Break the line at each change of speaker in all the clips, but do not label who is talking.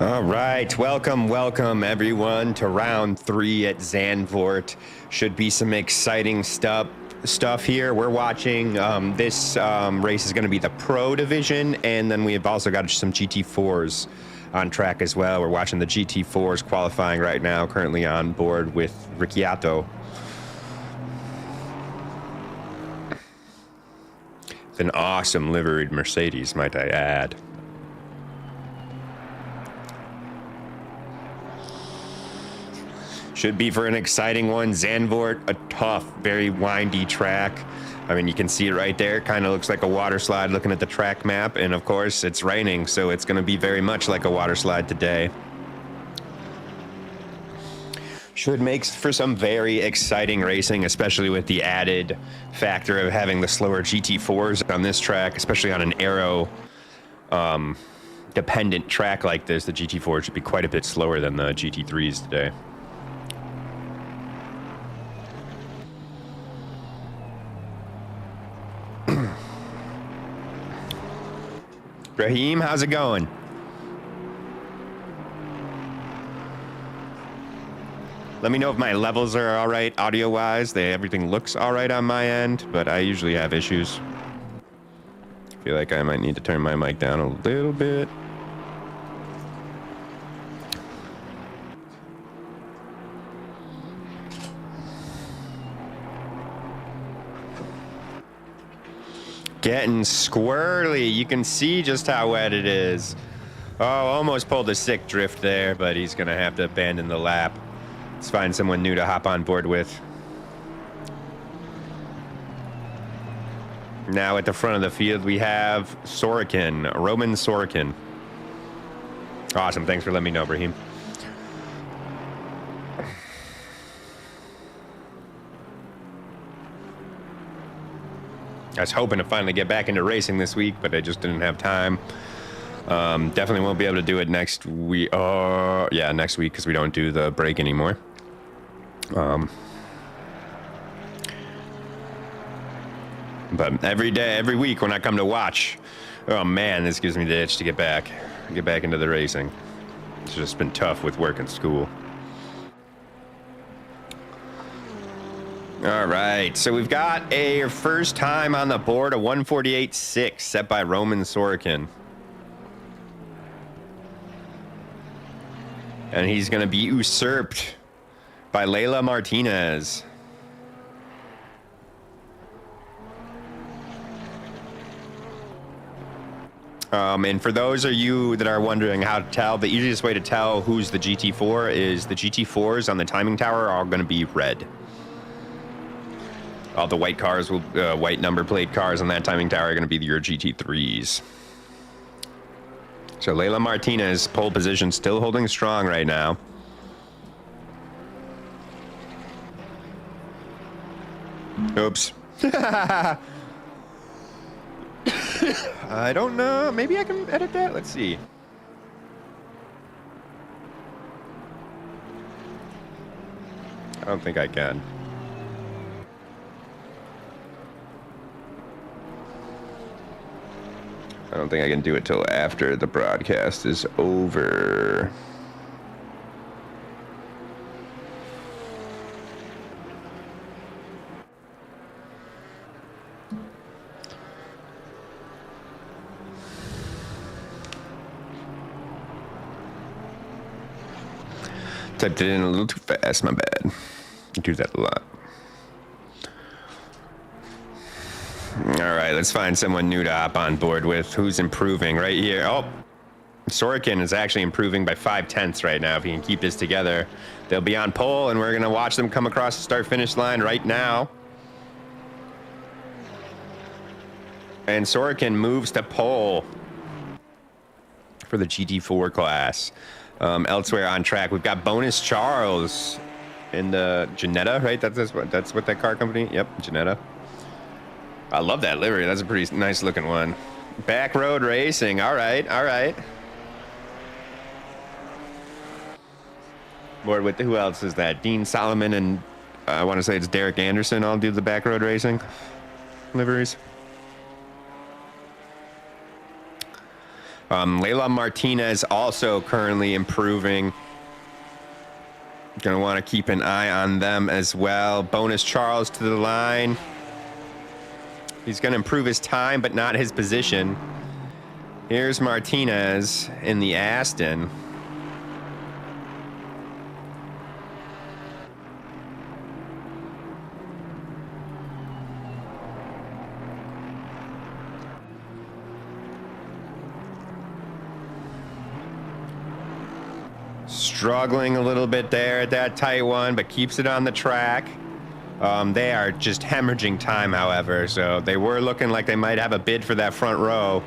All right, welcome everyone to round 3 at Zandvoort. Should be some exciting stuff here. We're watching this race is going to be the Pro Division, and then we have also got some GT4s on track as well. We're watching the GT4s qualifying right now, currently on board with Ricciardo. It's an awesome liveried Mercedes, might I add. Should be for an exciting one. Zandvoort, a tough, very windy track. I mean, you can see it right there. Kind of looks like a water slide looking at the track map. And of course, it's raining, so it's going to be very much like a water slide today. Should make for some very exciting racing, especially with the added factor of having the slower GT4s on this track, especially on an aero dependent track like this. The GT4 should be quite a bit slower than the GT3s today. Raheem, how's it going? Let me know if my levels are all right audio-wise. Everything looks all right on my end, but I usually have issues. I feel like I might need to turn my mic down a little bit. Getting squirrely. You can see just how wet it is. Oh, almost pulled a sick drift there, but he's going to have to abandon the lap. Let's find someone new to hop on board with. Now at the front of the field, we have Sorokin, Roman Sorokin. Awesome. Thanks for letting me know, Brahim. I was hoping to finally get back into racing this week, but I just didn't have time. Definitely won't be able to do it next week. Yeah, next week, because we don't do the break anymore. But every week when I come to watch, oh man, this gives me the itch to get back into the racing. It's just been tough with work and school. All right, so we've got a first time on the board, a 148.6 set by Roman Sorokin. And he's going to be usurped by Leila Martinez. And for those of you that are wondering how to tell, the easiest way to tell who's the GT4 is the GT4s on the timing tower are all going to be red. All the white cars, white number plate cars on that timing tower are going to be your GT3s. So Leila Martinez, pole position, still holding strong right now. Oops. I don't know. Maybe I can edit that. Let's see. I don't think I can. I don't think I can do it till after the broadcast is over. Typed it in a little too fast, my bad. I do that a lot. All right, let's find someone new to hop on board with. Who's improving right here? Oh, Sorokin is actually improving by 0.5 right now. If he can keep this together, they'll be on pole, and we're going to watch them come across the start-finish line right now. And Sorokin moves to pole for the GT4 class. Elsewhere on track, we've got Bonus Charles in the Ginetta, right? That's what that car company? Yep, Ginetta. I love that livery. That's a pretty nice looking one. Back road racing. All right, all right. Board with who else is that? Dean Solomon and I want to say it's Derek Anderson. I'll do the back road racing liveries. Layla Martinez also currently improving. Going to want to keep an eye on them as well. Bonus Charles to the line. He's going to improve his time, but not his position. Here's Martinez in the Aston. Struggling a little bit there at that tight one, but keeps it on the track. They are just hemorrhaging time, however, so they were looking like they might have a bid for that front row.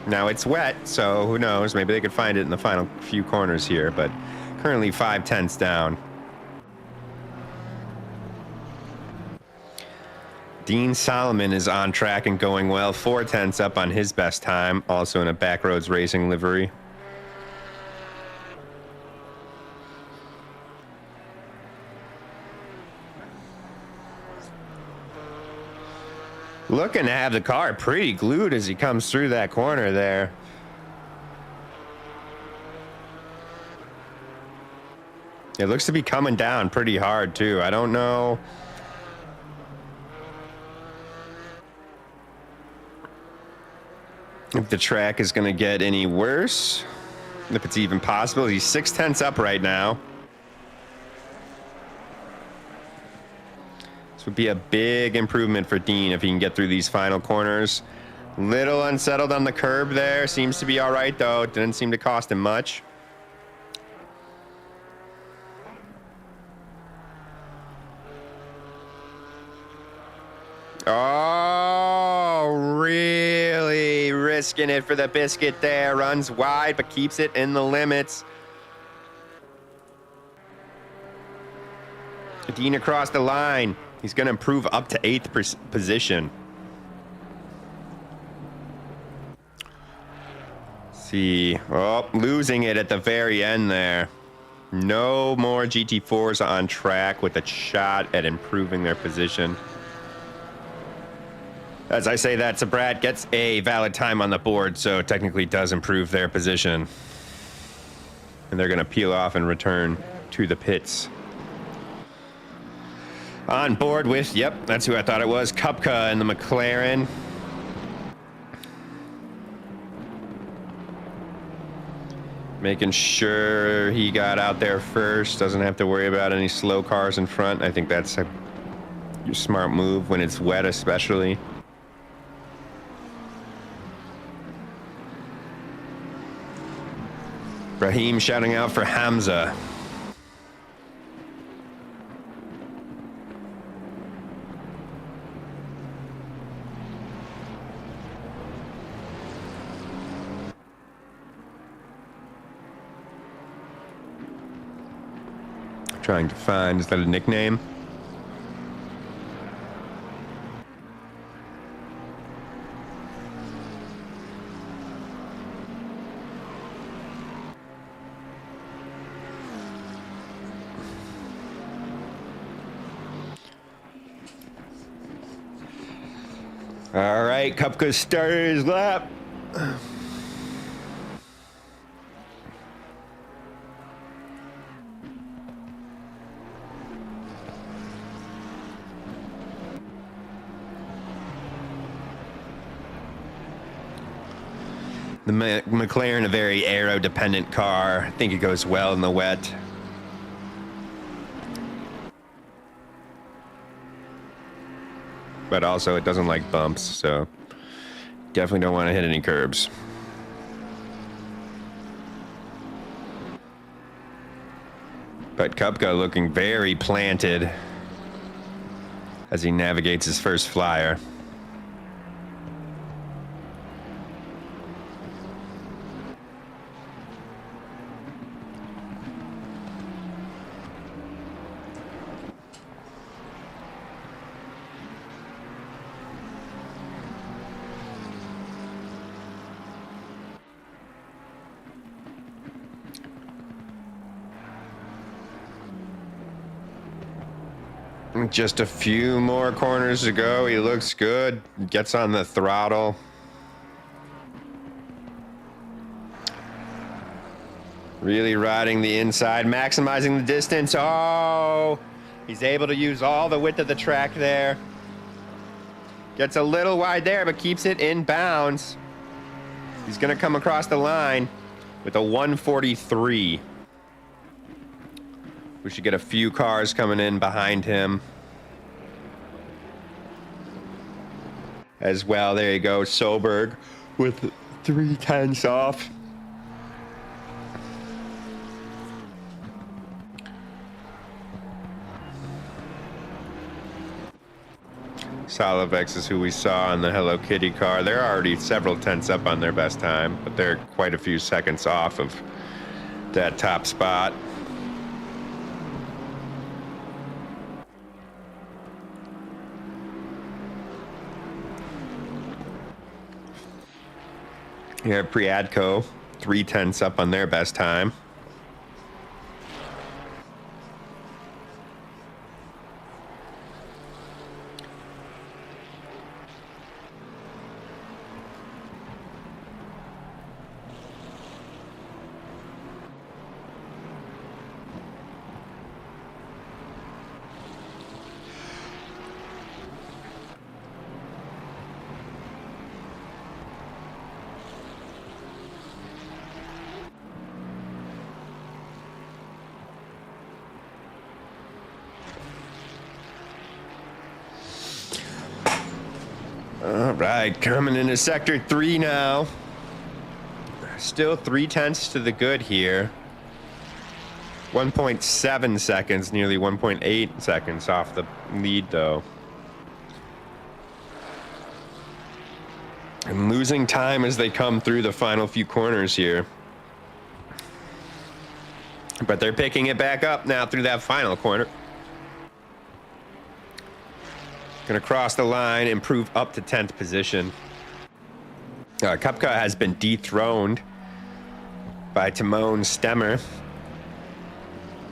Now it's wet, so who knows? Maybe they could find it in the final few corners here, but currently 5/10 down. Dean Solomon is on track and going well. 4/10 up on his best time, also in a Backroads Racing livery. Looking to have the car pretty glued as he comes through that corner there. It looks to be coming down pretty hard, too. I don't know if the track is going to get any worse, if it's even possible. He's 6/10 up right now. This would be a big improvement for Dean if he can get through these final corners. Little unsettled on the curb there. Seems to be all right, though. It didn't seem to cost him much. Oh, really risking it for the biscuit there. Runs wide, but keeps it in the limits. Dean across the line. He's going to improve up to 8th position. See. Oh, losing it at the very end there. No more GT4s on track with a shot at improving their position. As I say that, Sabrat gets a valid time on the board, so technically does improve their position. And they're going to peel off and return to the pits. On board with, yep, that's who I thought it was, Kupka and the McLaren. Making sure he got out there first, doesn't have to worry about any slow cars in front. I think that's a smart move when it's wet, especially. Raheem shouting out for Hamza. Trying to find, is that a nickname? All right, Kupka started his lap. The McLaren, a very aero-dependent car. I think it goes well in the wet. But also, it doesn't like bumps, so definitely don't want to hit any curbs. But Kupka looking very planted as he navigates his first flyer. Just a few more corners to go. He looks good. Gets on the throttle. Really riding the inside, maximizing the distance. Oh, he's able to use all the width of the track there. Gets a little wide there, but keeps it in bounds. He's going to come across the line with a 143. We should get a few cars coming in behind him as well. There you go, Soberg with 3/10 off. Solivex is who we saw in the Hello Kitty car. They're already several tenths up on their best time, but they're quite a few seconds off of that top spot. Here at Priadco, 3/10 up on their best time. All right, coming into sector 3 now. Still 3/10 to the good here. 1.7 seconds, nearly 1.8 seconds off the lead, though. And losing time as they come through the final few corners here. But they're picking it back up now through that final corner. Going to cross the line, improve up to 10th position. Kupka has been dethroned by Timon Stemmer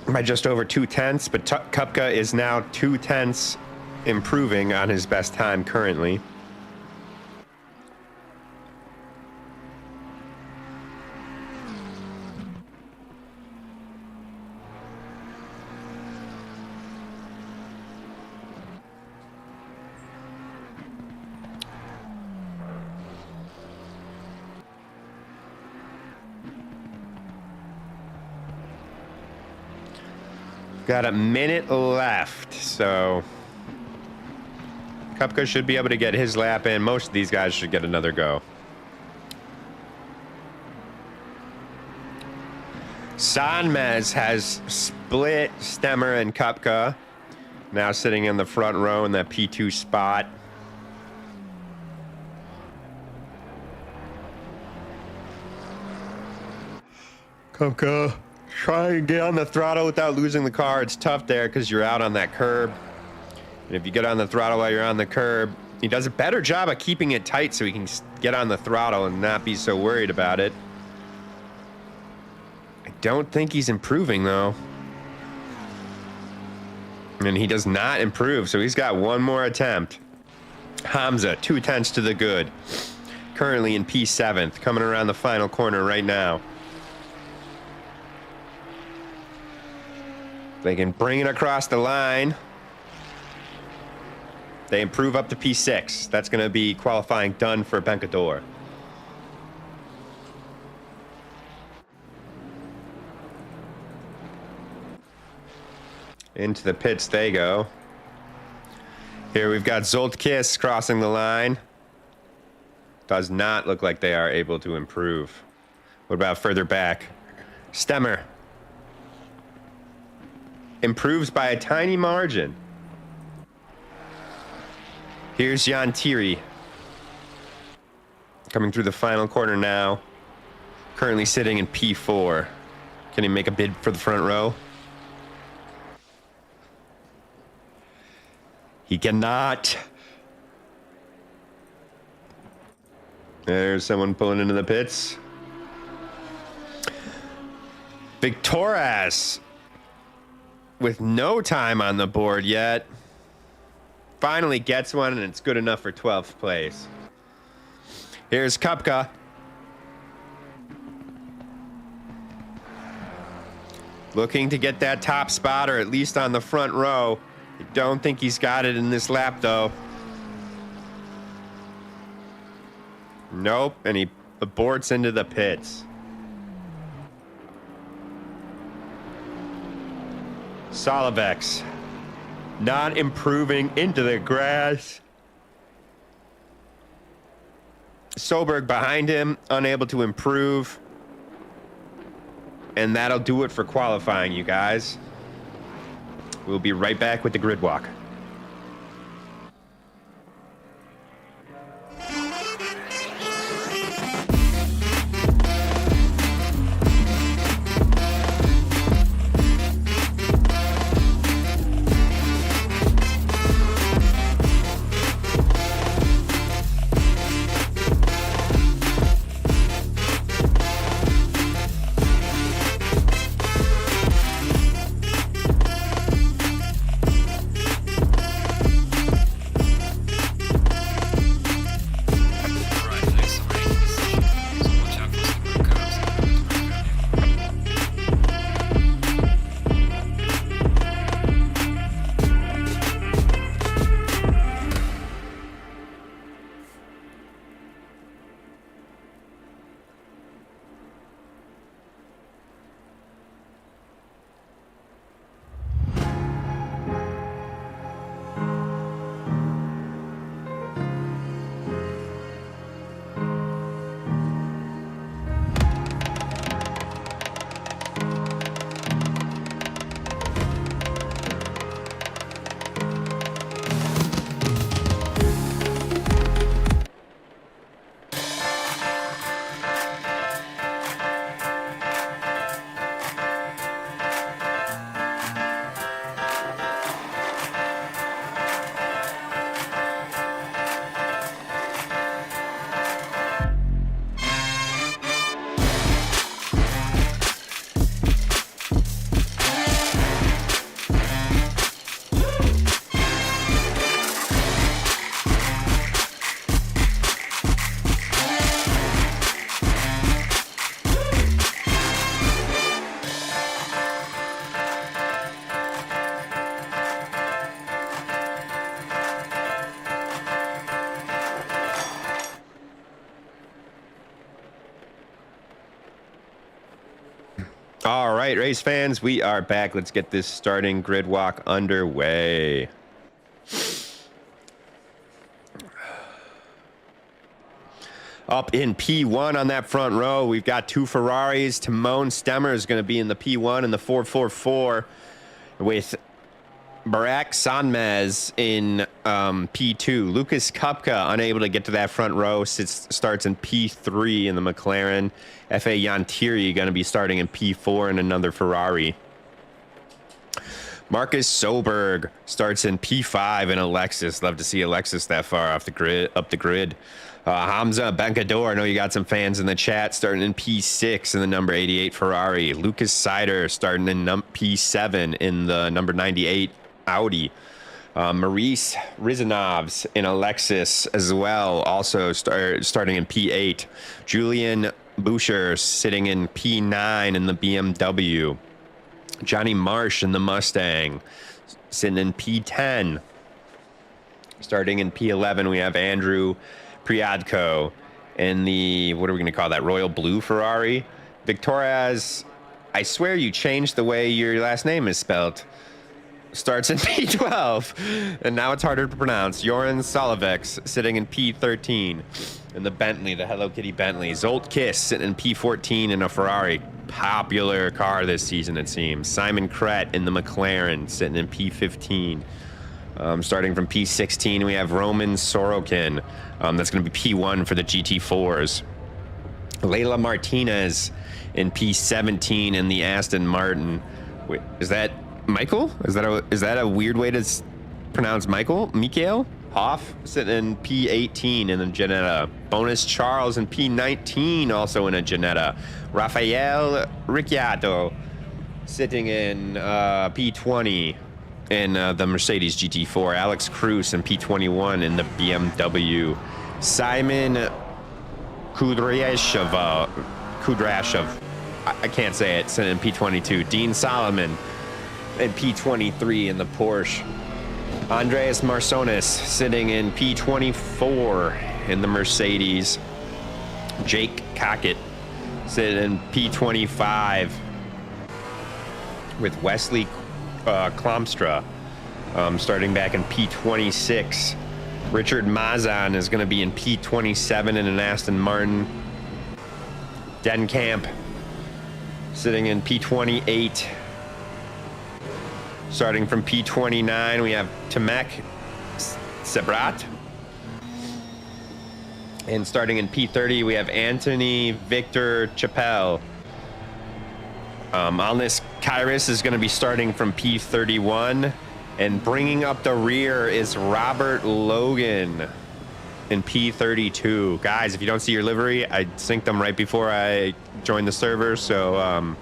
by just over 2/10, but Kupka is now 2/10 improving on his best time currently. Got a minute left, so Kupka should be able to get his lap in. Most of these guys should get another go. Sanmez has split Stemmer and Kupka, now sitting in the front row in that P2 spot. Kupka, try and get on the throttle without losing the car. It's tough there because you're out on that curb. And if you get on the throttle while you're on the curb, he does a better job of keeping it tight so he can get on the throttle and not be so worried about it. I don't think he's improving, though. And he does not improve, so he's got one more attempt. Hamza, 2/10 to the good. Currently in P7th, coming around the final corner right now. They can bring it across the line. They improve up to P6. That's going to be qualifying done for Bencador. Into the pits they go. Here we've got Zoltkis crossing the line. Does not look like they are able to improve. What about further back? Stemmer improves by a tiny margin. Here's Jan Thierry coming through the final corner now. Currently sitting in P4. Can he make a bid for the front row? He cannot. There's someone pulling into the pits. Victoras with no time on the board yet. Finally gets one, and it's good enough for 12th place. Here's Kupka. looking to get that top spot, or at least on the front row. I don't think he's got it in this lap, though. Nope, and he aborts into the pits. Solivex not improving into the grass. Soberg behind him, unable to improve. And that'll do it for qualifying, you guys. We'll be right back with the grid walk. All right, race fans, we are back. Let's get this starting grid walk underway. Up in P1 on that front row, we've got two Ferraris. Timon Stemmer is going to be in the P1 and the 444 with Barak Sanmez in P2. Lucas Kupka unable to get to that front row. Starts in P3 in the McLaren. F.A. Yantiri going to be starting in P4 in another Ferrari. Marcus Soberg starts in P5 in a Lexus. Love to see a Lexus that far off the grid, up the grid. Hamza Benkador, I know you got some fans in the chat, starting in P6 in the number 88 Ferrari. Lucas Sider starting in P7 in the number 98 Audi. Maurice Rizanovs in a Lexus as well, also starting in P8. Julian Boucher sitting in P9 in the BMW. Johnny Marsh in the Mustang sitting in P10. Starting in P11, we have Andrew Priadko in the, what are we going to call that, Royal Blue Ferrari. Victoria's, I swear you changed the way your last name is spelled. Starts in P12, and now it's harder to pronounce. Joran Solivex sitting in P13 in the Bentley, the Hello Kitty Bentley. Zolt Kiss sitting in P14 in a Ferrari. Popular car this season, it seems. Simon Kret in the McLaren sitting in P15. Starting from P16, we have Roman Sorokin. That's going to be P1 for the GT4s. Leila Martinez in P17 in the Aston Martin. Wait, is that Michael? Is that a weird way to pronounce Michael? Mikael Hoff sitting in P18 in a Ginetta. Bonus Charles in P19 also in a Ginetta. Rafael Ricciardo sitting in P20 in the Mercedes GT4. Alex Cruz in P21 in the BMW. Simon Kudrashov. I can't say it, sitting in P22. Dean Solomon in P23 in the Porsche. Andreas Marsonis sitting in P24 in the Mercedes. Jake Cockett sitting in P25 with Wesley Klomstra starting back in P26. Richard Mazan is going to be in P27 in an Aston Martin. Denkamp sitting in P28. Starting from P29, we have Tomek Sebrat. And starting in P30, we have Anthony Victor Chappelle. Alnis Kairis is going to be starting from P31. And bringing up the rear is Robert Logan in P32. Guys, if you don't see your livery, I synced them right before I joined the server. So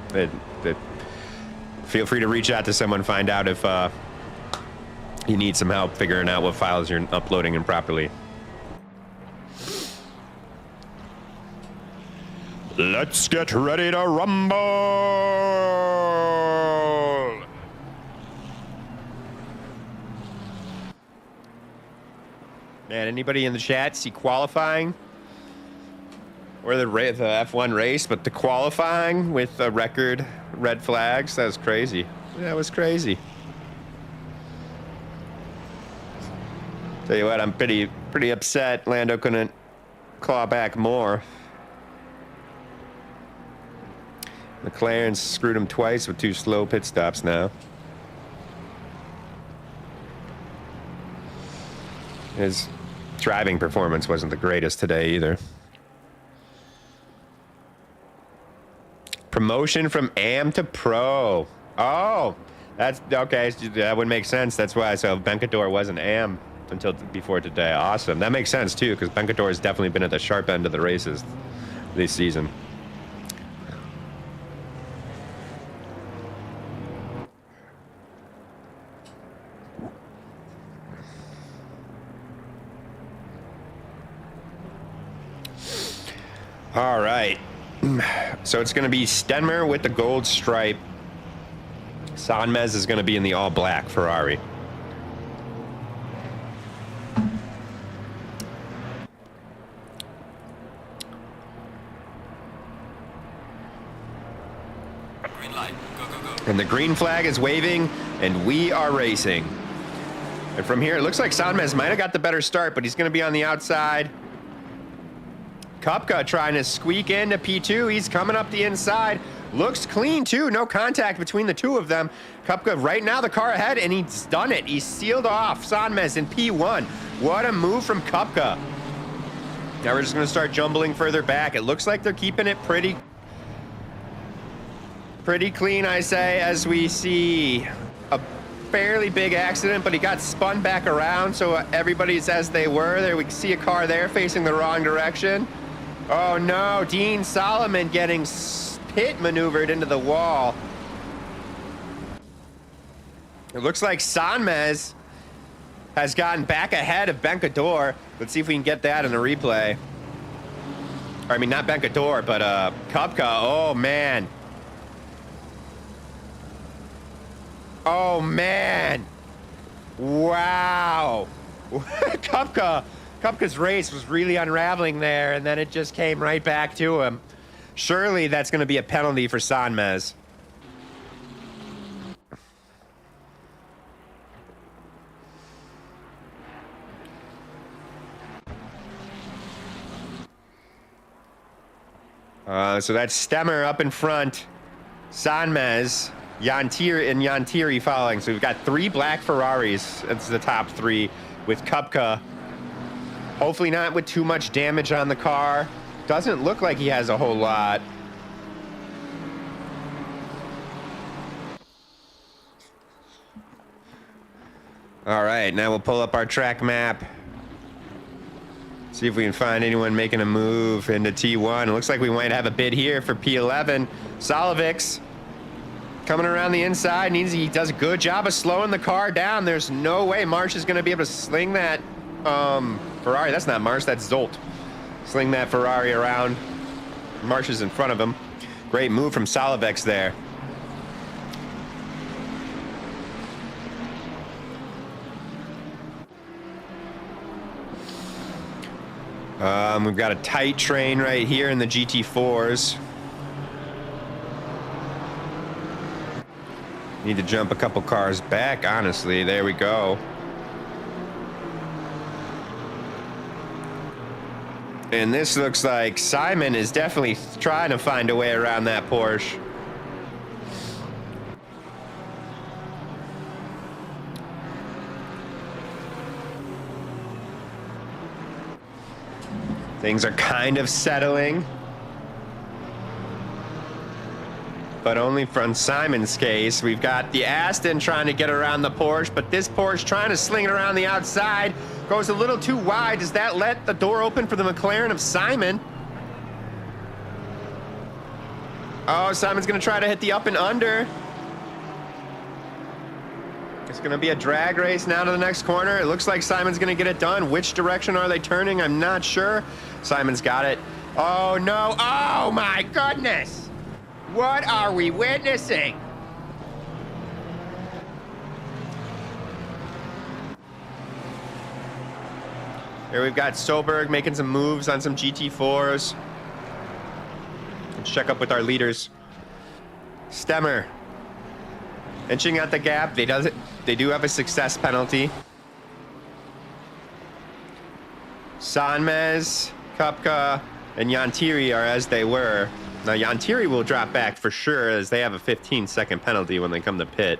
feel free to reach out to someone, find out if you need some help figuring out what files you're uploading improperly. Let's get ready to rumble! Man, anybody in the chat see qualifying? Or the F1 race, but the qualifying with the record red flags? That was crazy. That was crazy. Tell you what, I'm pretty upset Lando couldn't claw back more. McLaren screwed him twice with 2 slow pit stops now. His driving performance wasn't the greatest today either. Promotion from AM to Pro. Oh, that's okay. That would make sense. That's why. So Bencador wasn't AM until before today. Awesome. That makes sense too, because Bencador has definitely been at the sharp end of the races this season. All right. So it's going to be Stenmer with the gold stripe. Sanmez is going to be in the all black Ferrari.
Green light. Go, go, go.
And the green flag is waving, and we are racing. And from here, it looks like Sanmez might have got the better start, but he's going to be on the outside. Kupka trying to squeak into P2. He's coming up the inside. Looks clean, too. No contact between the two of them. Kupka right now the car ahead, and he's done it. He's sealed off Sanmez in P1. What a move from Kupka. Now we're just going to start jumbling further back. It looks like they're keeping it pretty clean, I say, as we see a fairly big accident, but he got spun back around, so everybody's as they were. There we can see a car there facing the wrong direction. Oh no, Dean Solomon getting pit maneuvered into the wall. It looks like Sanmez has gotten back ahead of Bencador. Let's see if we can get that in a replay. Or, I mean, not Bencador, but Kupka. Oh man. Oh man. Wow. Kupka's race was really unraveling there, and then it just came right back to him. Surely that's going to be a penalty for Sanmez. So that's Stemmer up in front. Sanmez, Yantiri following. So we've got 3 black Ferraris. That's the top 3 with Kupka. Hopefully not with too much damage on the car. Doesn't look like he has a whole lot. All right, now we'll pull up our track map. See if we can find anyone making a move into T1. It looks like we might have a bid here for P11. Solovics coming around the inside. He does a good job of slowing the car down. There's no way Marsh is going to be able to sling that Ferrari. That's not Marsh, that's Zolt. Sling that Ferrari around. Marsh is in front of him. Great move from Solivex there. We've got a tight train right here in the GT4s. Need to jump a couple cars back, honestly. There we go. And this looks like Simon is definitely trying to find a way around that Porsche. Things are kind of settling. But only from Simon's case. We've got the Aston trying to get around the Porsche, but this Porsche trying to sling it around the outside. Goes a little too wide. Does that let the door open for the McLaren of Simon? Oh, Simon's going to try to hit the up and under. It's going to be a drag race now to the next corner. It looks like Simon's going to get it done. Which direction are they turning? I'm not sure. Simon's got it. Oh, no. Oh, my goodness. What are we witnessing? Here we've got Soberg making some moves on some GT4s. Let's check up with our leaders. Stemmer inching out the gap. They do have a success penalty. Sanmez, Kupka, and Yantiri are as they were. Now Yantiri will drop back for sure, as they have a 15-second penalty when they come to pit.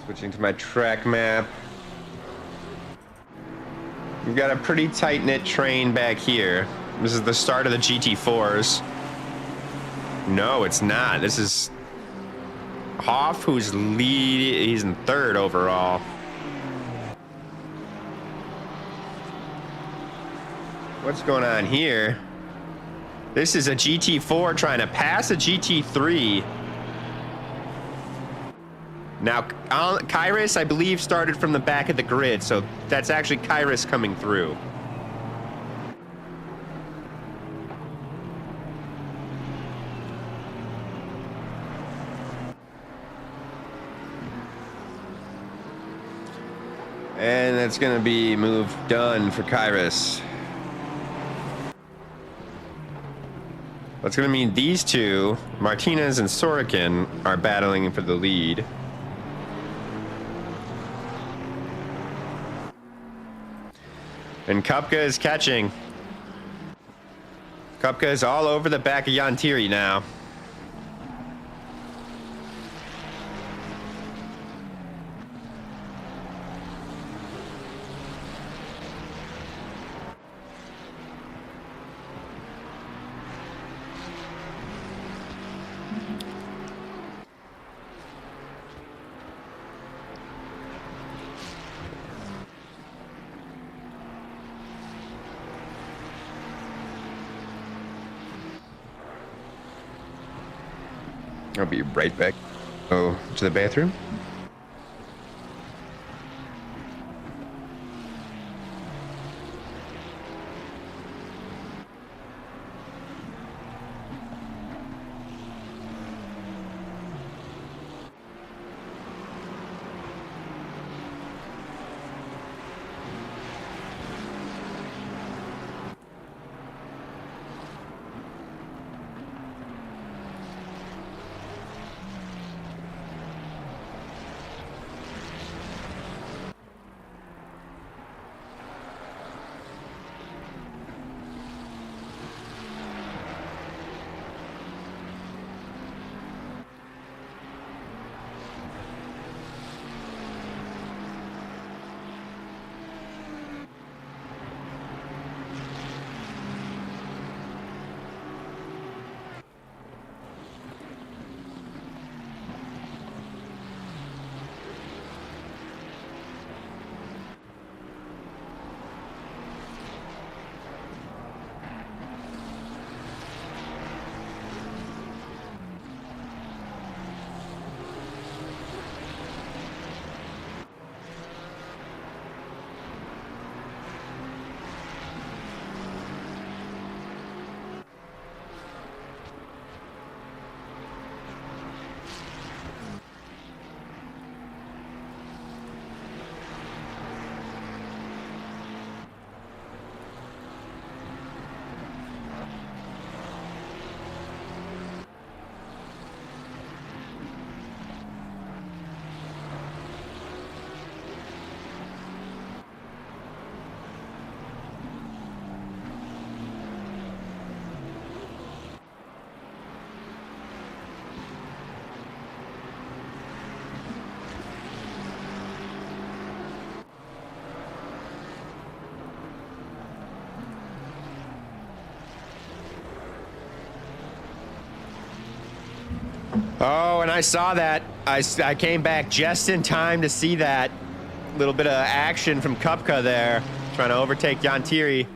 Switching to my track map. We've got a pretty tight-knit train back here. This is the start of the GT4s. No, it's not. This is Hoff, who's lead. He's in third overall. What's going on here? This is a GT4 trying to pass a GT3. Now, Kairos, I believe, started from the back of the grid, so that's actually Kairos coming through. And that's going to be move done for Kairos. That's going to mean these two, Martinez and Sorokin, are battling for the lead. And Kupka is catching. Kupka is all over the back of Yantiri now. I'll be right back. Go to the bathroom. Oh, and I saw that. I came back just in time to see that. Little bit of action from Kupka there. Trying to overtake Yantiri.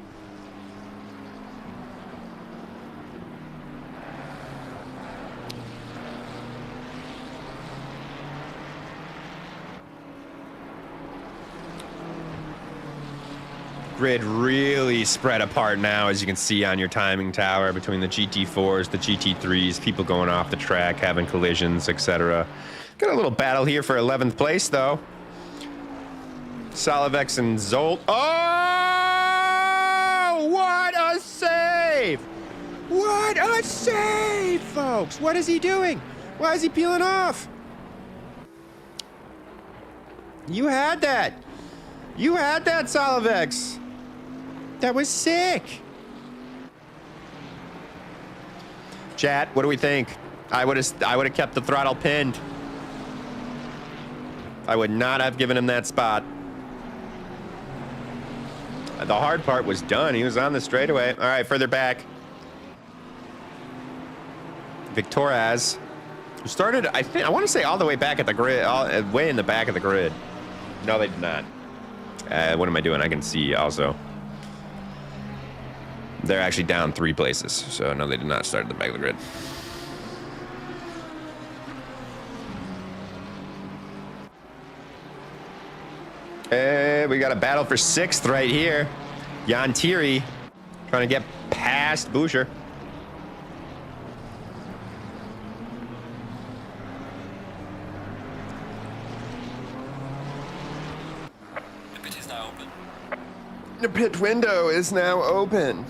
Grid really spread apart now, as you can see on your timing tower, between the GT4s, the GT3s, people going off the track, having collisions, etc. Got a little battle here for 11th place, though. Solivex and Zolt. Oh! What a save! What a save, folks! What is he doing? Why is he peeling off? You had that. You had that, Solivex. That was sick. Chat, what do we think? I would have kept the throttle pinned. I would not have given him that spot. The hard part was done. He was on the straightaway. All right, further back. Victoraz started, I want to say all the way back at the grid, way in the back of the grid. No, they did not. What am I doing? I can see also. They're actually down 3 places. So, no, they did not start at the back of the grid. We got a battle for 6th right here. Yantiri trying to get past Boucher.
The pit is now open.
The pit window is now open.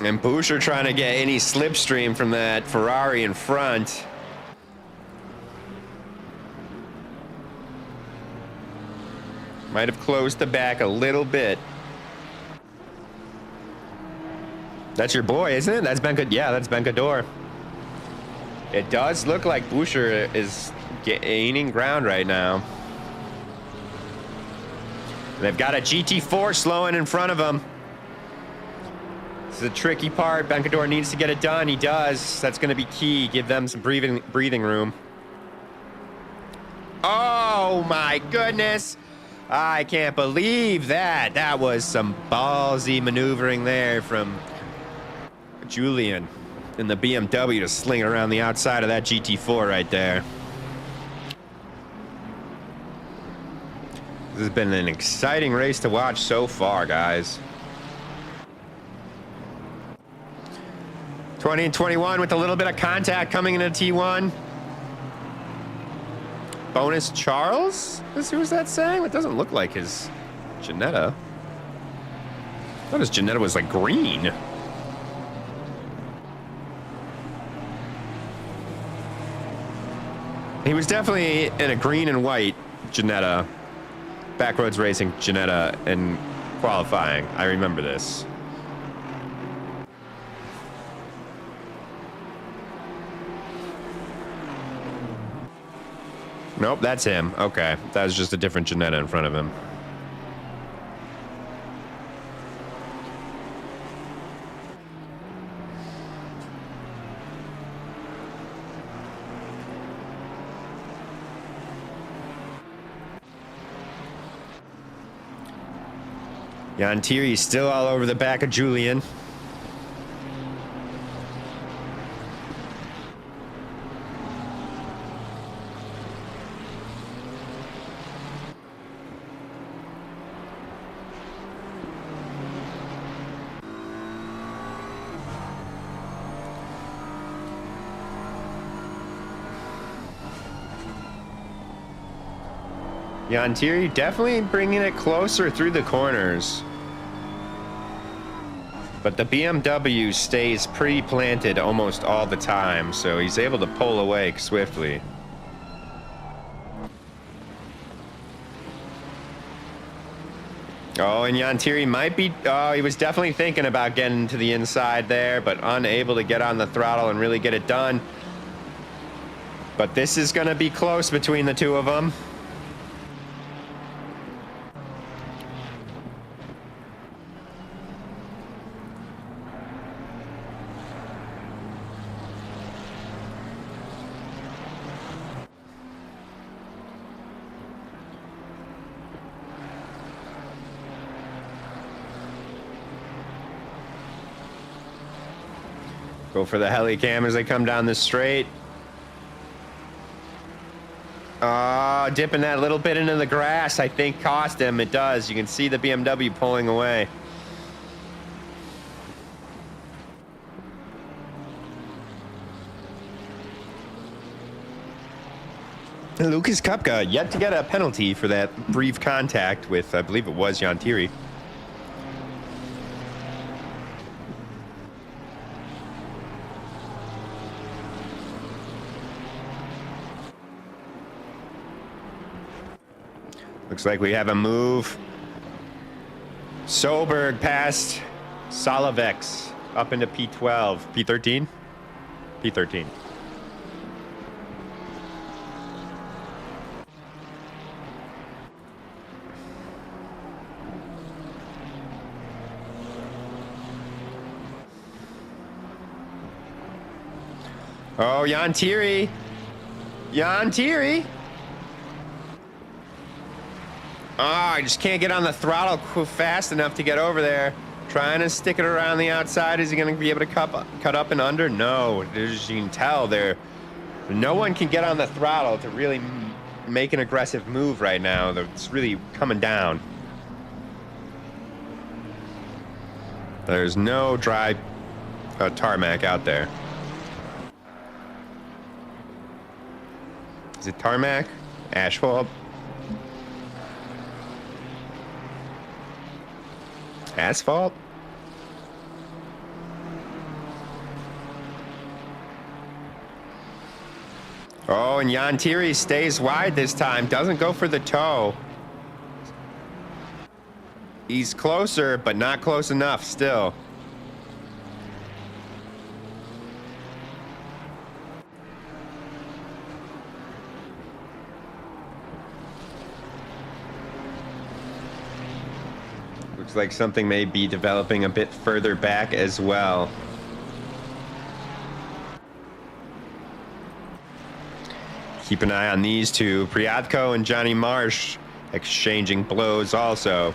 And Boucher trying to get any slipstream from that Ferrari in front. Might have closed the back a little bit. That's your boy, isn't it? That's Bencador. Yeah, that's Bencador. It does look like Boucher is gaining ground right now. They've got a GT4 slowing in front of him. This is a tricky part. Bencador needs to get it done. He does. That's going to be key. Give them some breathing room. Oh, my goodness. I can't believe that. That was some ballsy maneuvering there from Julian in the BMW to sling it around the outside of that GT4 right there. This has been an exciting race to watch so far, guys. 20 and 21 with a little bit of contact coming into T1. Bonus Charles? Who was that saying? It doesn't look like his Ginetta. I thought his Ginetta was like green. He was definitely in a green and white Ginetta. Backroads Racing Ginetta in qualifying. I remember this. Nope, that's him. Okay. That was just a different Ginetta in front of him. Yantiri still all over the back of Julian. Yantiri definitely bringing it closer through the corners. But the BMW stays pretty planted almost all the time, so he's able to pull away swiftly. Oh, and Yantiri might be... Oh, he was definitely thinking about getting to the inside there, but unable to get on the throttle and really get it done. But this is going to be close between the two of them. Go for the heli cam as they come down the straight. Dipping that little bit into the grass, I think, cost him. It does. You can see the BMW pulling away. Lucas Kupka yet to get a penalty for that brief contact with, I believe it was Jan Thierry. Looks like we have a move. Soberg past Salavex up into P12. P13? P13. Oh, Jan Thierry. Jan Thierry. Oh, I just can't get on the throttle fast enough to get over there. Trying to stick it around the outside. Is he going to be able to cut up and under? No. As you can tell, no one can get on the throttle to really make an aggressive move right now. It's really coming down. There's no dry tarmac out there. Is it tarmac? Asphalt? Asphalt? Oh, and Jan Thierry stays wide this time. Doesn't go for the toe. He's closer, but not close enough still. Looks like something may be developing a bit further back as well. Keep an eye on these two. Priatko and Johnny Marsh exchanging blows also.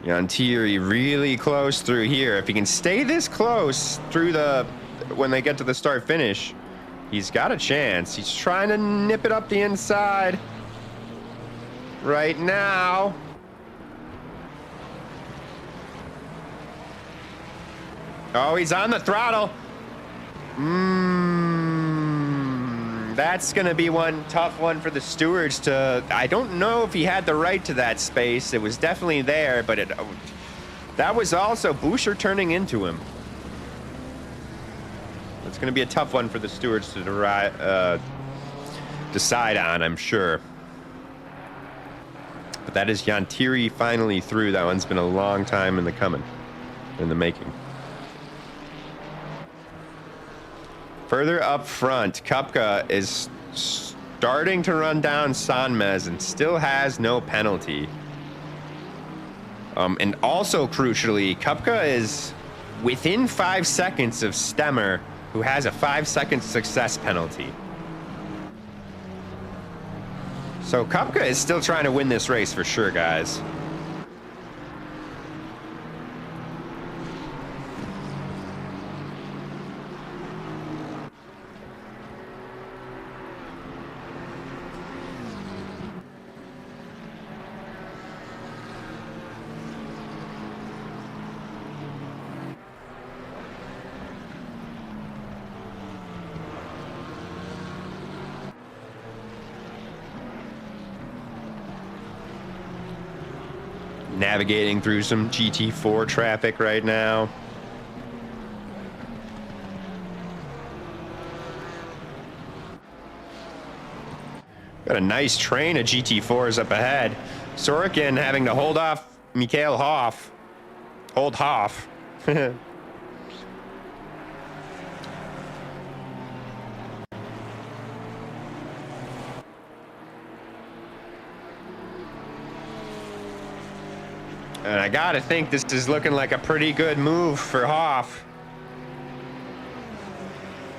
Jan Thierry really close through here. If he can stay this close through when they get to the start finish, he's got a chance. He's trying to nip it up the inside right now. Oh, he's on the throttle. That's going to be one tough one for the stewards to... I don't know if he had the right to that space. It was definitely there, but that was also Boucher turning into him. It's going to be a tough one for the stewards to decide on, I'm sure. But that is Jan Thierry finally through. That one's been a long time in the making. Further up front, Kupka is starting to run down Sanmez and still has no penalty. And also crucially, Kupka is within 5 seconds of Stemmer, who has a 5-second success penalty. So Kupka is still trying to win this race for sure, guys. Navigating through some GT4 traffic right now. Got a nice train of GT4s up ahead. Sorokin having to hold off Mikhail Hoff. Hold Hoff. And I gotta think this is looking like a pretty good move for Hoff.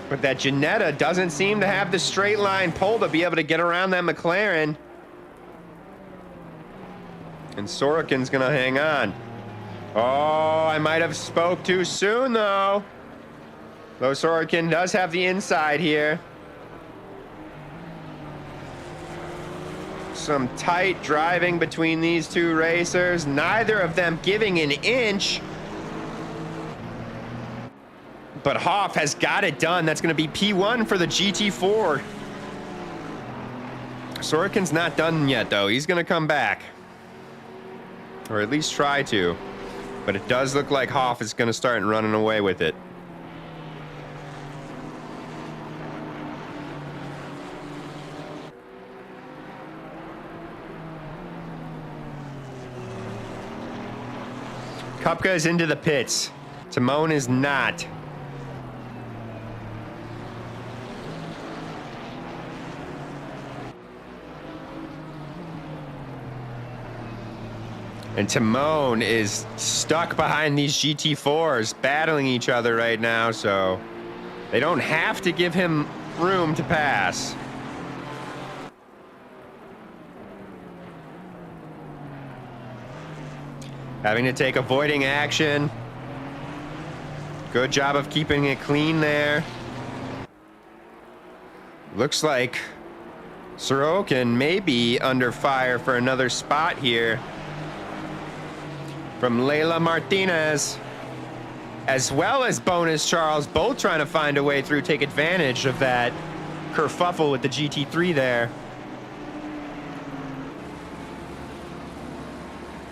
But that Ginetta doesn't seem to have the straight line pull to be able to get around that McLaren. And Sorokin's gonna hang on. Oh, I might have spoke too soon though. Though Sorokin does have the inside here. Some tight driving between these two racers. Neither of them giving an inch. But Hoff has got it done. That's going to be P1 for the GT4. Sorokin's not done yet, though. He's going to come back. Or at least try to. But it does look like Hoff is going to start running away with it. Kupka is into the pits. Timon is not. And Timon is stuck behind these GT4s, battling each other right now, so they don't have to give him room to pass. Having to take avoiding action. Good job of keeping it clean there. Looks like Sorokin may be under fire for another spot here from Leila Martinez, as well as Bonus Charles, both trying to find a way through, take advantage of that kerfuffle with the GT3 there.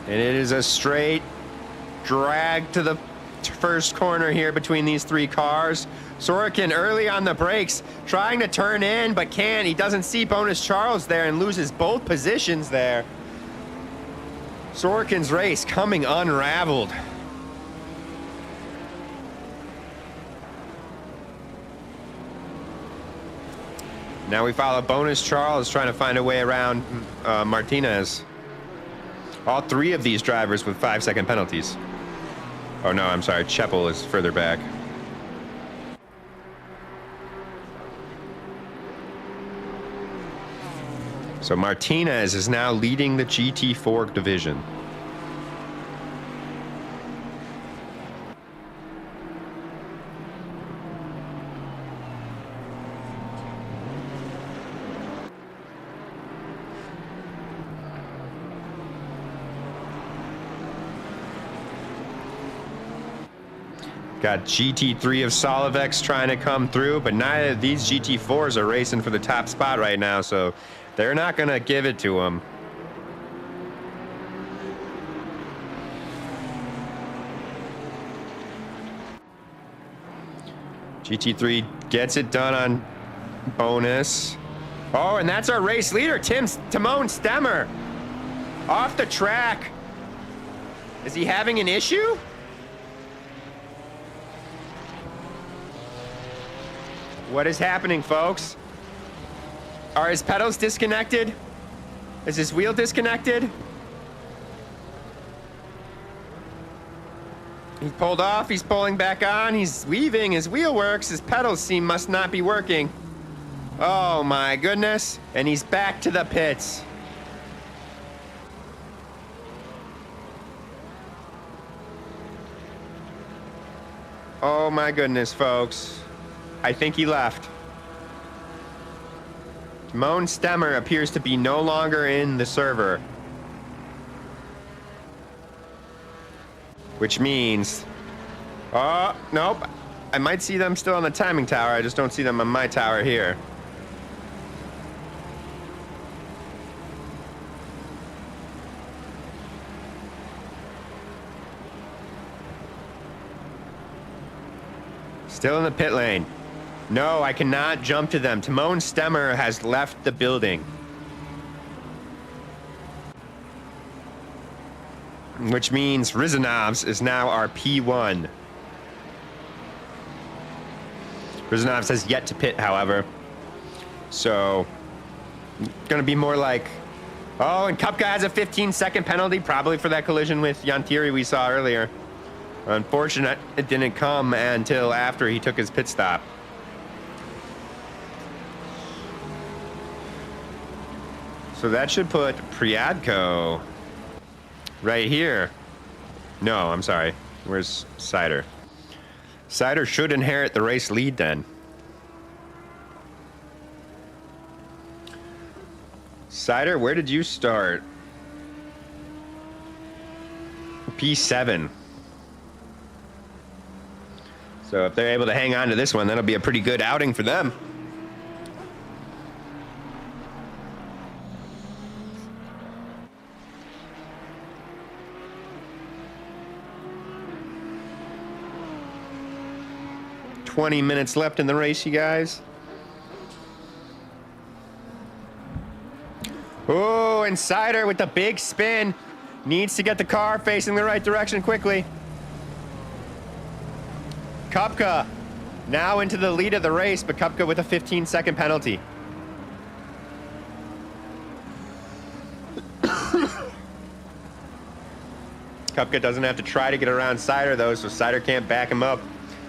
And it is a straight drag to the first corner here between these three cars. Sorokin early on the brakes, trying to turn in, but can't. He doesn't see Bonus Charles there and loses both positions there. Sorokin's race coming unraveled. Now we follow Bonus Charles trying to find a way around Martinez. All three of these drivers with 5-second penalties. Oh no, I'm sorry, Cheppel is further back. So Martinez is now leading the GT4 division. Got GT3 of Solivex trying to come through, but neither of these GT4s are racing for the top spot right now, so they're not going to give it to him. GT3 gets it done on Bonus. Oh, and that's our race leader, Timon Stemmer. Off the track. Is he having an issue? What is happening, folks? Are his pedals disconnected? Is his wheel disconnected? He pulled off, he's pulling back on, he's weaving, his wheel works, his pedals must not be working. Oh my goodness. And he's back to the pits. Oh my goodness, folks. I think he left. Timon Stemmer appears to be no longer in the server. Which means... Oh, nope. I might see them still on the timing tower. I just don't see them on my tower here. Still in the pit lane. No, I cannot jump to them. Timon Stemmer has left the building. which means Rizanovs is now our P1. Rizanovs has yet to pit, however. So, going to be more like... Oh, and Kupka has a 15-second penalty, probably for that collision with Jantiri we saw earlier. Unfortunate, it didn't come until after he took his pit stop. So that should put Priadko right here. No, I'm sorry. Where's Sider? Sider should inherit the race lead then. Sider, where did you start? P7. So if they're able to hang on to this one, that'll be a pretty good outing for them. "20 minutes left in the race, you guys." Oh, and Sider with the big spin. Needs to get the car facing the right direction quickly. Kupka now into the lead of the race, but Kupka with a 15-second penalty. Kupka doesn't have to try to get around Sider, though, so Sider can't back him up.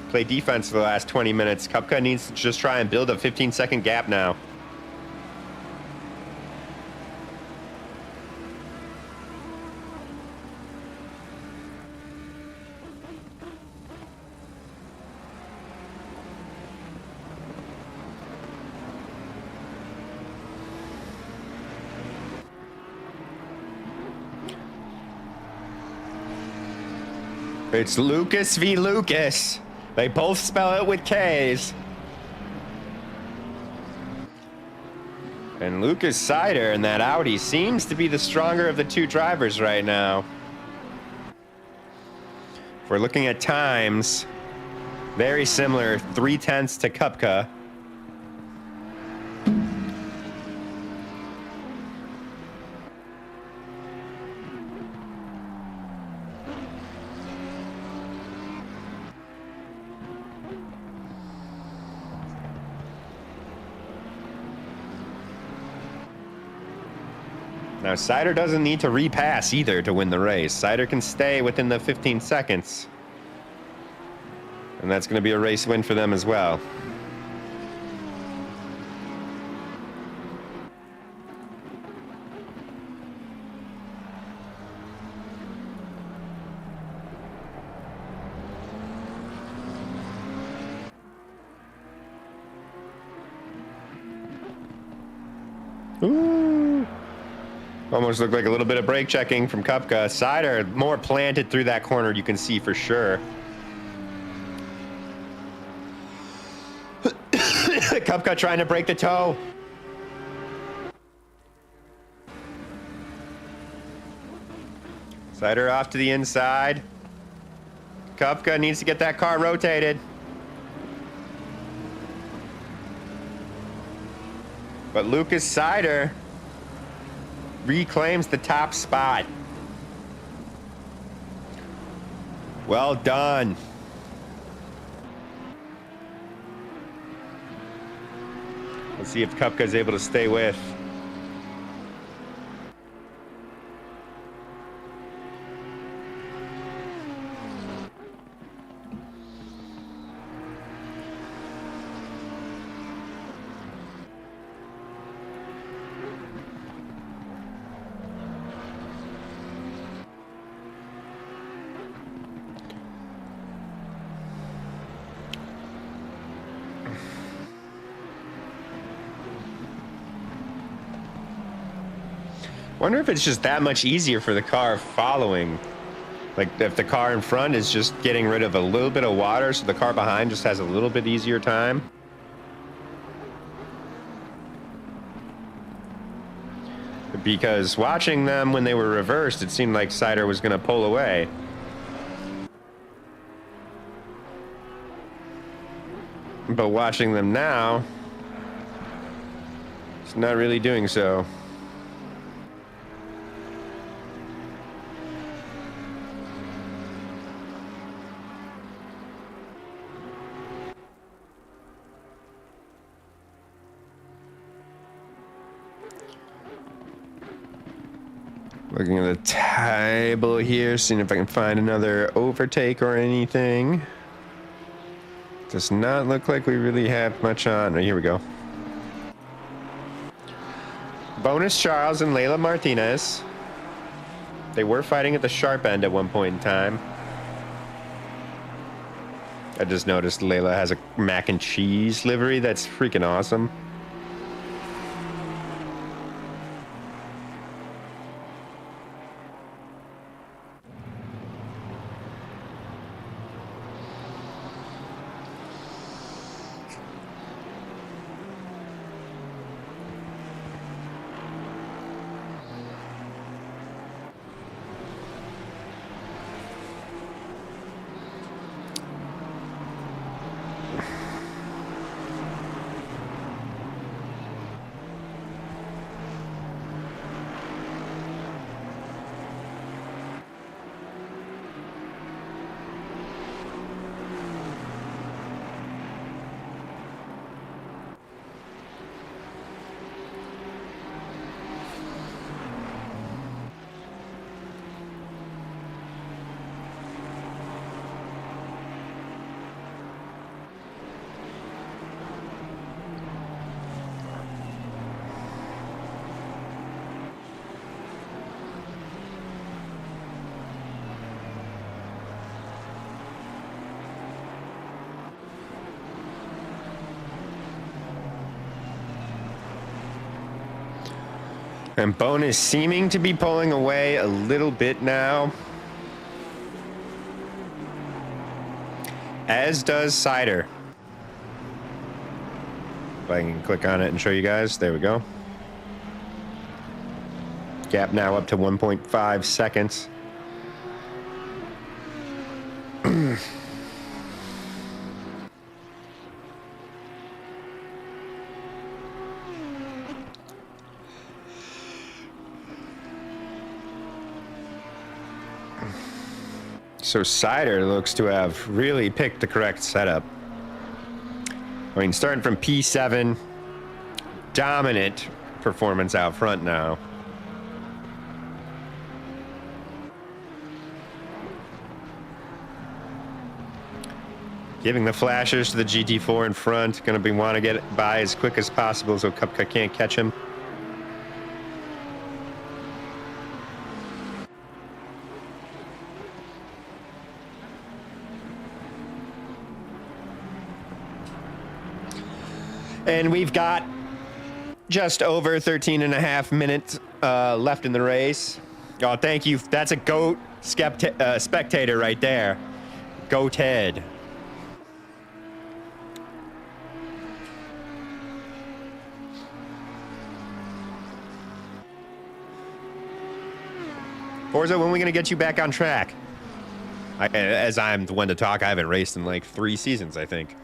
Play defense for the last 20 minutes. Kupka needs to just try and build a 15-second gap now. It's Lucas v. Lucas. They both spell it with K's. And Lucas Sider in that Audi seems to be the stronger of the two drivers right now. If we're looking at times, very similar, 0.3 to Kupka. Now, Sider doesn't need to repass either to win the race. Sider can stay within the 15 seconds. And that's going to be a race win for them as well. Ooh. Almost looked like a little bit of brake checking from Kupka. Sider more planted through that corner, you can see for sure. Kupka trying to break the toe. Sider off to the inside. Kupka needs to get that car rotated. But Lucas Sider reclaims the top spot. Well done. Let's see if Kupka is able to stay with. Wonder if it's just that much easier for the car following. Like if the car in front is just getting rid of a little bit of water, so the car behind just has a little bit easier time. Because watching them when they were reversed, it seemed like Sider was going to pull away. But watching them now, it's not really doing so. Looking at the table here, seeing if I can find another overtake or anything. Does not look like we really have much on. Oh, here we go. Bonus Charles and Layla Martinez. They were fighting at the sharp end at one point in time. I just noticed Layla has a mac and cheese livery. That's freaking awesome. And Bone is seeming to be pulling away a little bit now. As does Cider. If I can click on it and show you guys. There we go. Gap now up to 1.5 seconds. So Cider looks to have really picked the correct setup. I mean, starting from P7, dominant performance out front now. Giving the flashers to the GT4 in front. Going to be want to get by as quick as possible so Kupka can't catch him. And we've got just over 13 and a half minutes left in the race. Oh, thank you. That's a GOAT spectator right there. Go Ted. Forza, when are we going to get you back on track? As I'm the one to talk, I haven't raced in like 3 seasons, I think.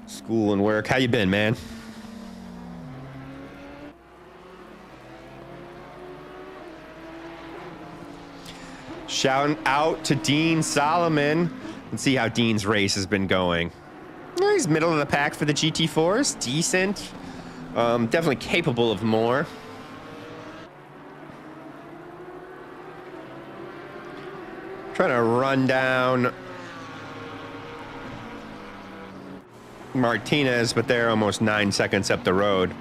School and work. How you been, man? Shouting out to Dean Solomon and see how Dean's race has been going. Yeah, he's middle of the pack for the GT4s. Decent. Definitely capable of more. Trying to run down Martinez, but they're almost 9 seconds up the road.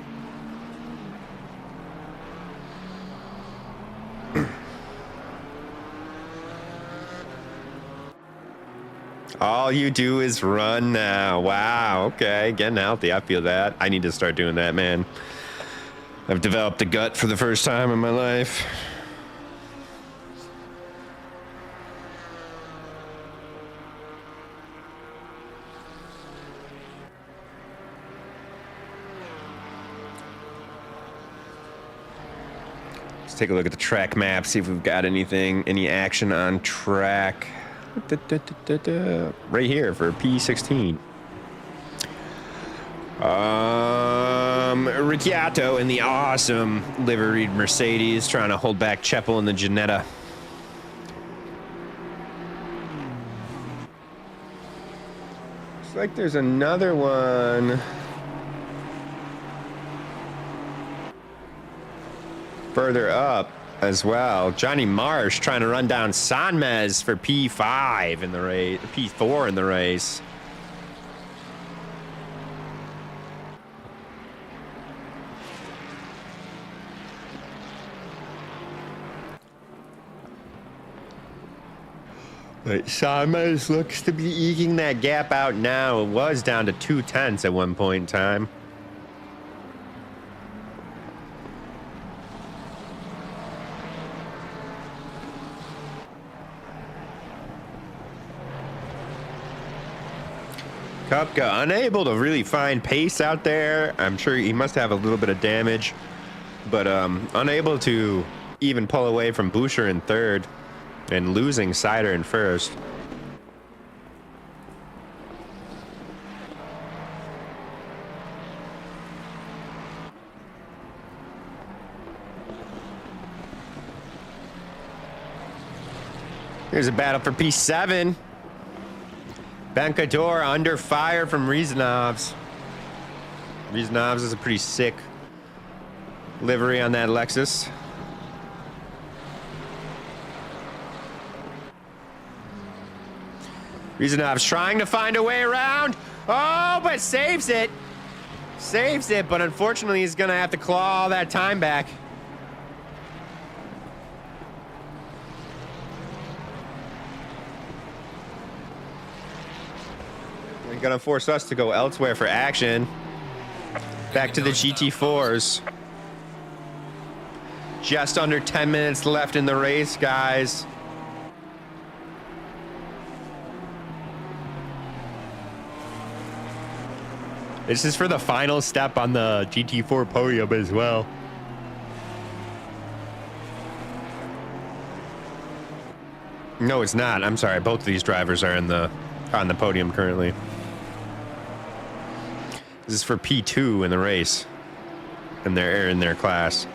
All you do is run now. Wow, okay, getting healthy. I feel that. I need to start doing that, man. I've developed a gut for the first time in my life. Take a look at the track map, see if we've got anything, any action on track. Right here for P16. Ricciardo in the awesome liveried Mercedes trying to hold back Cheppel in the Ginetta. Looks like there's another one further up. as well. Johnny Marsh trying to run down Sanmez for P5 in the race, P4 in the race. But Sanmez looks to be eking that gap out now. It was down to 2/10 at one point in time. Kupka unable to really find pace out there. I'm sure he must have a little bit of damage, but unable to even pull away from Boucher in third and losing Sider in first. Here's a battle for P7. Bencador under fire from Rizanovs. Rizanovs is a pretty sick livery on that Lexus. Rizanovs trying to find a way around. Oh, but saves it. Saves it, but unfortunately he's going to have to claw all that time back. They're going to force us to go elsewhere for action. Back to the GT4s. Just under 10 minutes left in the race, guys. This is for the final step on the GT4 podium as well. No, it's not. I'm sorry. Both of these drivers are on the podium currently. This is for P2 in the race, and they're in their class.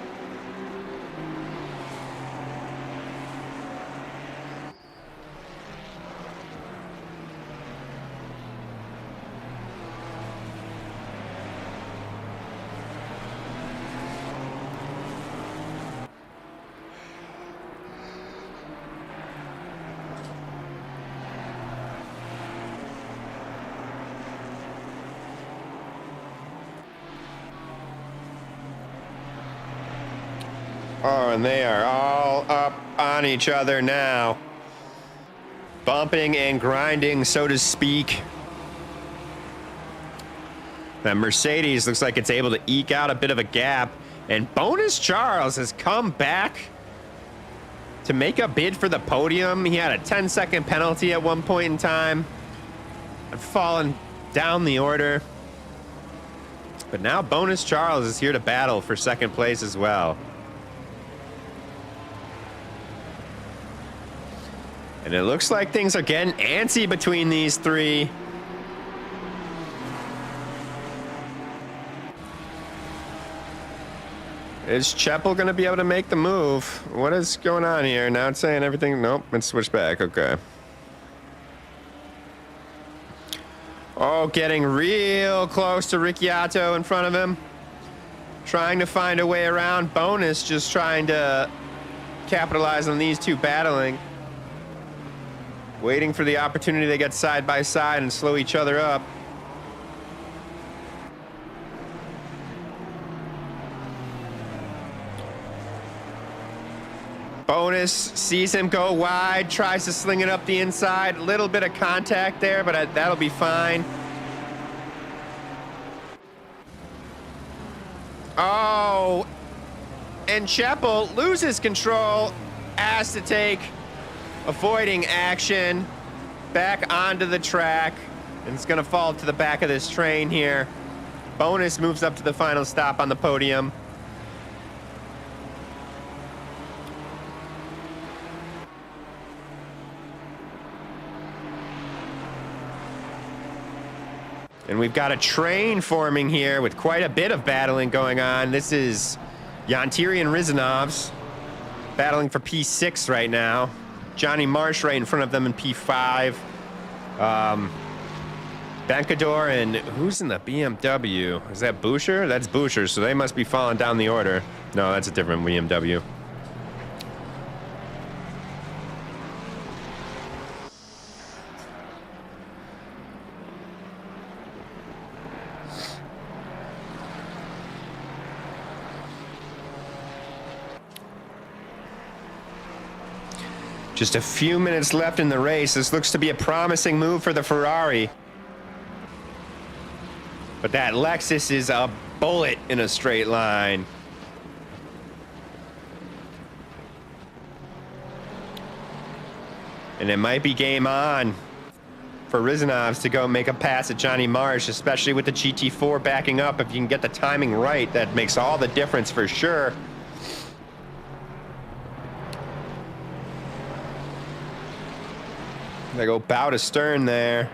Oh, and they are all up on each other now. Bumping and grinding, so to speak. That Mercedes looks like it's able to eke out a bit of a gap. And Bonus Charles has come back to make a bid for the podium. He had a 10-second penalty at one point in time. And fallen down the order. But now Bonus Charles is here to battle for second place as well. And it looks like things are getting antsy between these three. Is Cheppel going to be able to make the move? What is going on here? Now it's saying everything. Nope, it's switched back. Okay. Oh, getting real close to Ricciato in front of him. Trying to find a way around. Bonus just trying to capitalize on these two battling. Waiting for the opportunity to get side by side and slow each other up. Bonus sees him go wide, tries to sling it up the inside. Little bit of contact there, but that'll be fine. Oh, and Cheppel loses control, has to take avoiding action back onto the track, and it's going to fall to the back of this train here. Bonus moves up to the final stop on the podium. And we've got a train forming here with quite a bit of battling going on. This is Yantiri and Rizanovs battling for P6 right now. Johnny Marsh right in front of them in P5. Bencador and who's in the BMW? Is that Boucher? That's Boucher, so they must be falling down the order. No, that's a different BMW. Just a few minutes left in the race. This looks to be a promising move for the Ferrari. But that Lexus is a bullet in a straight line. And it might be game on for Rizanovs to go make a pass at Johnny Marsh, especially with the GT4 backing up. If you can get the timing right, that makes all the difference for sure. They go bow to stern there.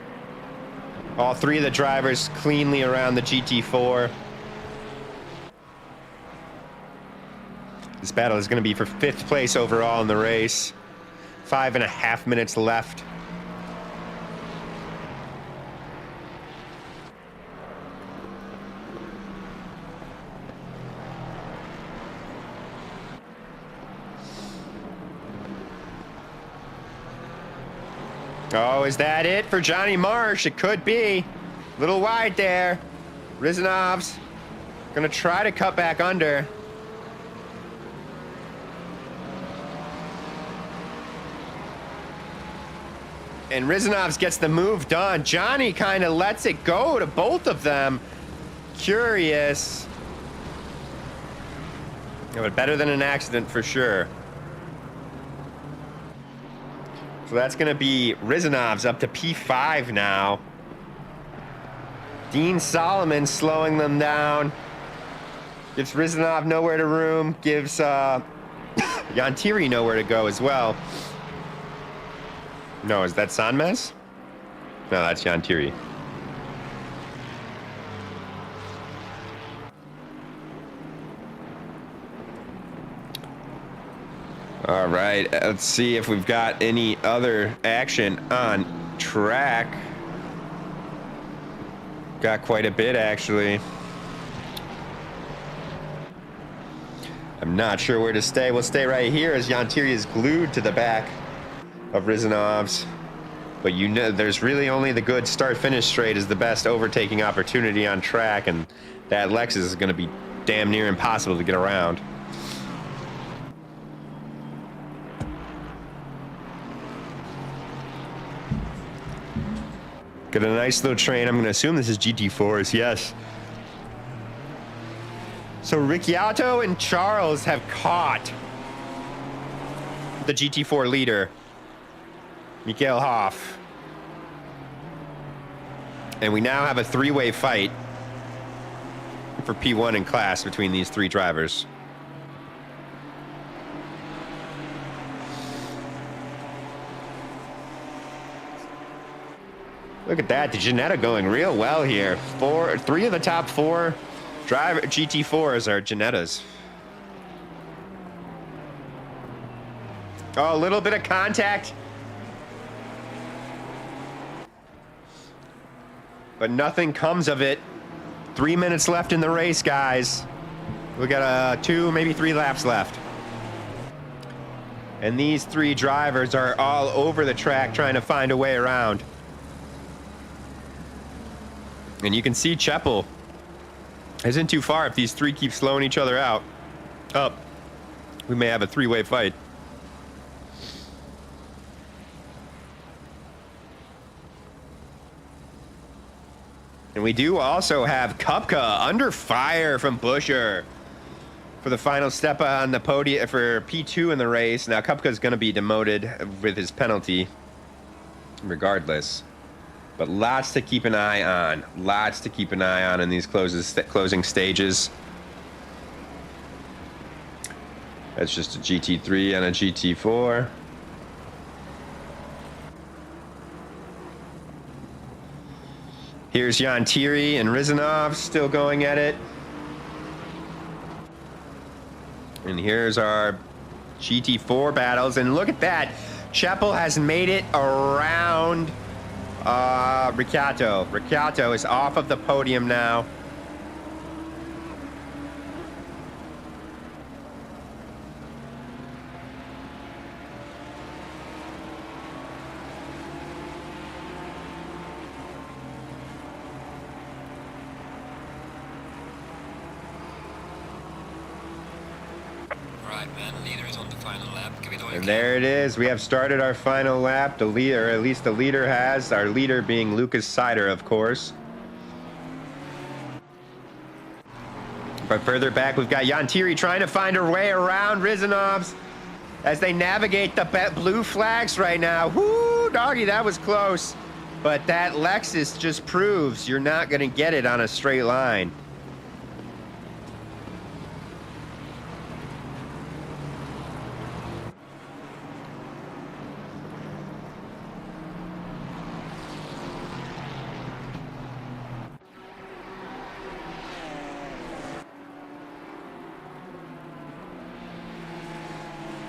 All three of the drivers cleanly around the GT4. This battle is going to be for 5th place overall in the race. 5.5 minutes left. Oh, is that it for Johnny Marsh? It could be. A little wide there. Rizanovs gonna try to cut back under. And Rizanovs gets the move done. Johnny kind of lets it go to both of them. Curious. Yeah, but better than an accident for sure. So that's going to be Rizanovs up to P5 now. Dean Solomon slowing them down. Gives Rizanov nowhere to room. Gives Yantiri nowhere to go as well. No, is that Sanmez? No, that's Yantiri. All right, let's see if we've got any other action on track. Got quite a bit, actually. I'm not sure where to stay. We'll stay right here as Yantiri is glued to the back of Rizanovs. But you know, there's really only the good start-finish straight is the best overtaking opportunity on track, and that Lexus is going to be damn near impossible to get around. Got a nice little train. I'm going to assume this is GT4s. Yes. So Ricciardo and Charles have caught the GT4 leader, Mikael Hoff. And we now have a three-way fight for P1 in class between these three drivers. Look at that, the Ginetta going real well here. Three of the top four GT4s are Ginettas. Oh, a little bit of contact. But nothing comes of it. 3 minutes left in the race, guys. We got 2, maybe 3 laps left. And these three drivers are all over the track trying to find a way around. And you can see Cheppel isn't too far if these three keep slowing each other out. Up. We may have a three-way fight. And we do also have Kupka under fire from Buescher for the final step on the podium for P2 in the race. Now Kupka is going to be demoted with his penalty regardless. But lots to keep an eye on. Lots to keep an eye on in these closing stages. That's just a GT3 and a GT4. Here's Yantiri and Rizanov still going at it. And here's our GT4 battles. And look at that. Cheppel has made it around Ricciardo. Ricciardo is off of the podium now.
Right, man. Leader is on the final lap. Give it all you
And
can.
there it is. We have started our final lap. The leader, or at least the leader has. Our leader being Lucas Sider, of course. But further back, we've got Yantiri trying to find her way around Rizanovs as they navigate the blue flags right now. Woo, doggy, that was close. But that Lexus just proves you're not going to get it on a straight line.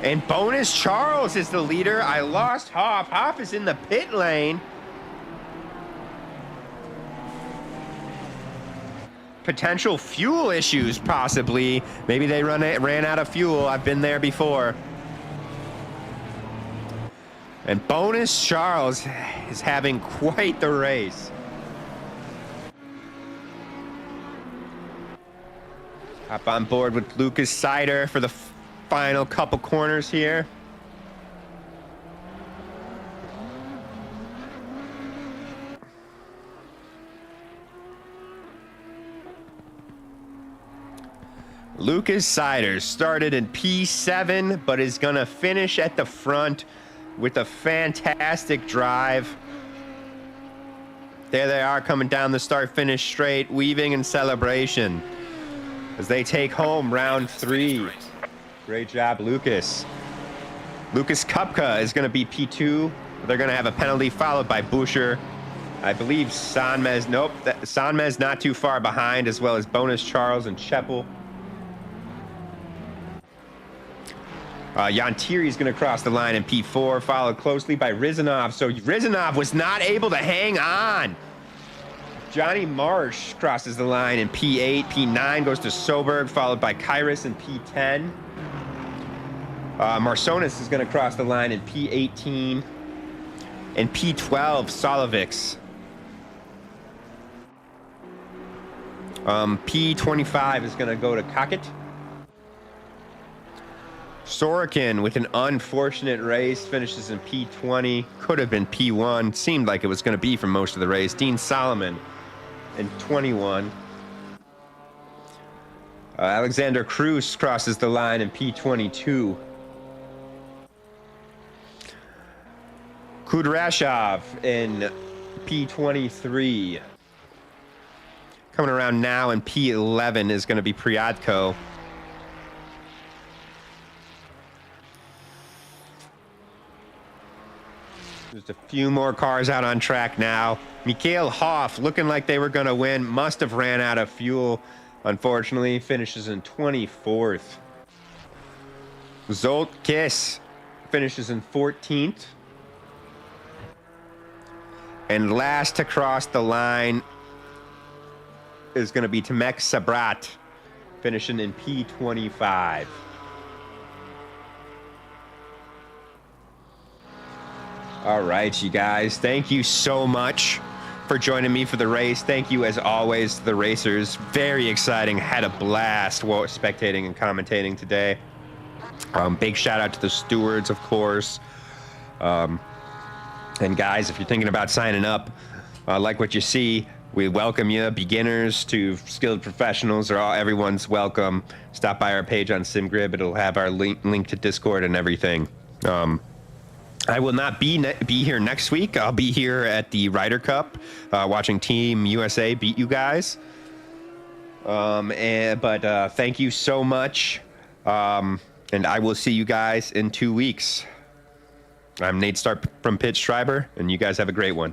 And Bonus Charles is the leader. I lost Hoff. Hoff is in the pit lane. Potential fuel issues, possibly. Maybe they ran out of fuel. I've been there before. And Bonus Charles is having quite the race. Hop on board with Lucas Sider for the final couple corners here. Lucas Sider started in P7, but is gonna finish at the front with a fantastic drive. There they are coming down the start-finish straight, weaving in celebration as they take home round 3. Great job, Lucas. Lucas Kupka is going to be P2. They're going to have a penalty followed by Boucher. I believe Sanmez, nope. Sanmez not too far behind, as well as Bonus Charles and Cheppel. Yantiri is going to cross the line in P4, followed closely by Rizanov. So Rizanov was not able to hang on. Johnny Marsh crosses the line in P8. P9 goes to Soberg, followed by Kairos in P10. Marsonis is going to cross the line in P18. And P12, Solovics. P25 is going to go to Kakit. Sorokin, with an unfortunate race, finishes in P20. Could have been P1. Seemed like it was going to be for most of the race. Dean Solomon in 21. Alexander Cruz crosses the line in P22. Kudrashov in P23. Coming around now in P11 is going to be Priadko. There's a few more cars out on track now. Mikhail Hoff, looking like they were going to win, must have ran out of fuel. Unfortunately, finishes in 24th. Zolt Kiss finishes in 14th. And last to cross the line is going to be Tamek Sabrat, finishing in P25. All right, you guys, thank you so much for joining me for the race. Thank you, as always, to the racers. Very exciting. Had a blast spectating and commentating today. Big shout out to the stewards, of course. And guys, if you're thinking about signing up, like what you see, we welcome you, beginners to skilled professionals, everyone's welcome. Stop by our page on SimGrib. It'll have our link to Discord and everything. I will not be here next week. I'll be here at the Ryder Cup, watching Team USA beat you guys. But thank you so much, and I will see you guys in 2 weeks. I'm Nate Stark from Pitch Schreiber, and you guys have a great one.